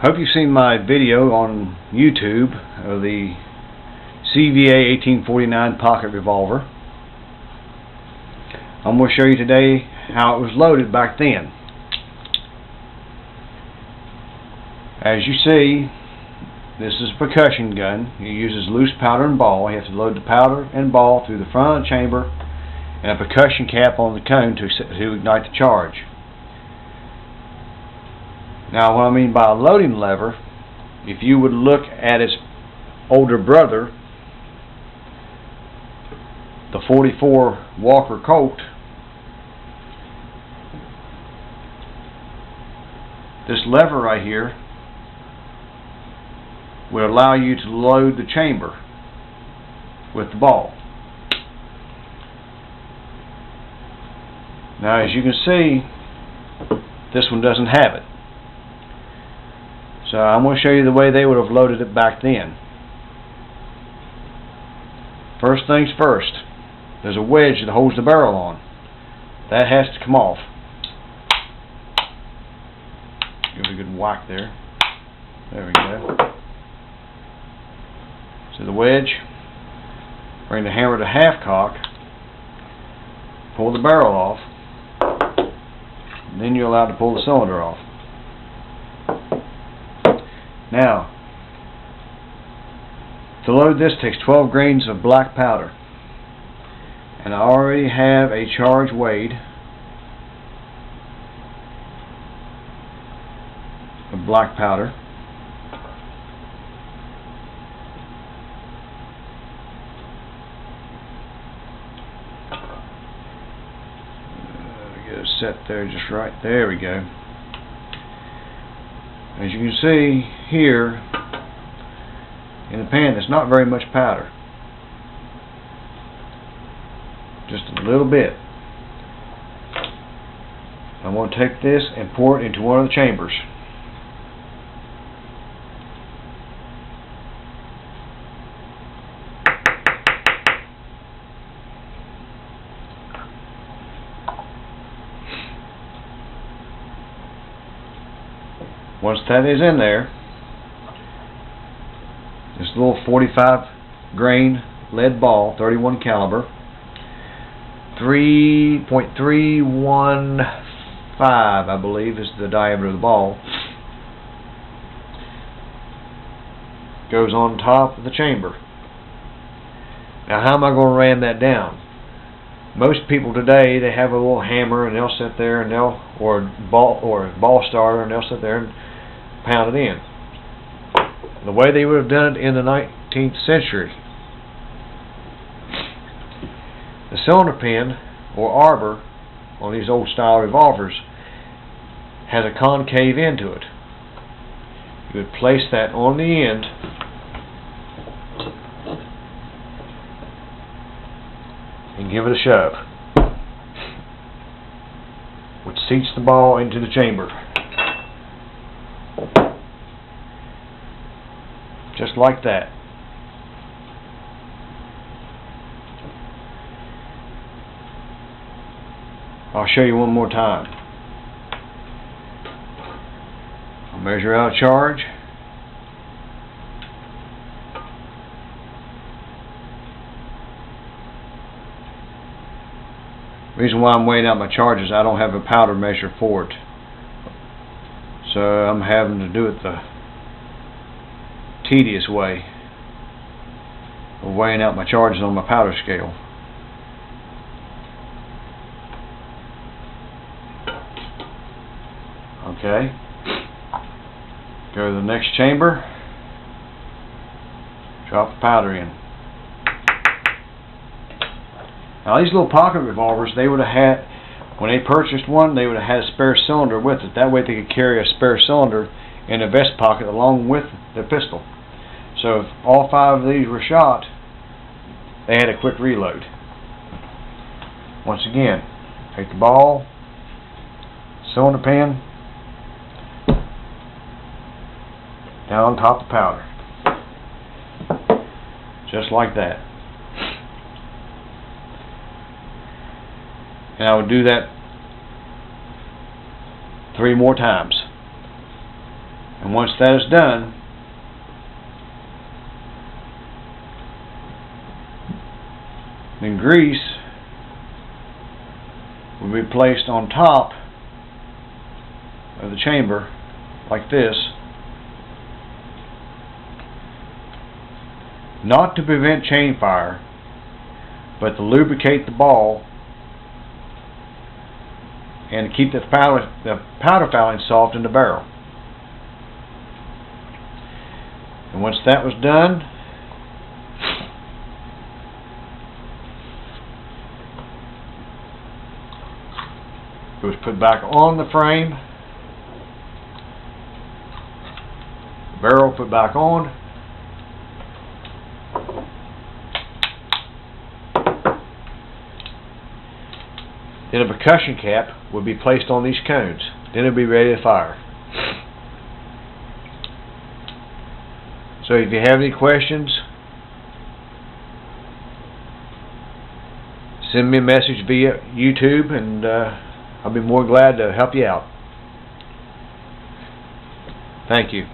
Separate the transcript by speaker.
Speaker 1: Hope you've seen my video on YouTube of the CVA 1849 pocket revolver. I'm going to show you today how it was loaded back then. As you see, this is a percussion gun. It uses loose powder and ball. You have to load the powder and ball through the front of the chamber and a percussion cap on the cone to ignite the charge. Now, what I mean by a loading lever, if you would look at its older brother, the 44 Walker Colt, this lever right here will allow you to load the chamber with the ball. Now, as you can see, this one doesn't have it. So I'm going to show you the way they would have loaded it back then. First things first, there's a wedge that holds the barrel on. That has to come off. Give it a good whack there. There we go. So the wedge, bring the hammer to half cock, pull the barrel off, and then you're allowed to pull the cylinder off. Now, to load this takes 12 grains of black powder, and I already have a charge weighed of black powder. Get it set there just right. There we go. As you can see here in the pan, there's not very much powder. Just a little bit. I'm going to take this and pour it into one of the chambers. Once that is in there, this little 45 grain lead ball, 31 caliber, 3.315 I believe is the diameter of the ball, goes on top of the chamber. Now, how am I going to ram that down? Most people today, they have a little hammer and they'll sit there and or a ball starter, and they'll sit there and pound it in. The way they would have done it in the 19th century, the cylinder pin or arbor on these old style revolvers has a concave end to it. You would place that on the end and give it a shove, which seats the ball into the chamber. Just like that. I'll show you one more time. I'll measure out a charge. The reason why I'm weighing out my charges, I don't have a powder measure for it. So I'm having to do it the tedious way of weighing out my charges on my powder scale. Okay, go to the next chamber, drop the powder in. Now, these little pocket revolvers, they would have had, when they purchased one, they would have had a spare cylinder with it. That way they could carry a spare cylinder in a vest pocket along with the pistol. So if all 5 of these were shot, they had a quick reload. Once again, take the ball, cylinder pin, down on top of the powder. Just like that. And I would do that 3 more times. And once that is done, then grease will be placed on top of the chamber like this, not to prevent chain fire, but to lubricate the ball and to keep the powder fouling soft in the barrel. And once that was done, it was put back on the frame, barrel put back on, then a percussion cap would be placed on these cones. Then it'll be ready to fire. So if you have any questions, send me a message via YouTube, and I'll be more glad to help you out. Thank you.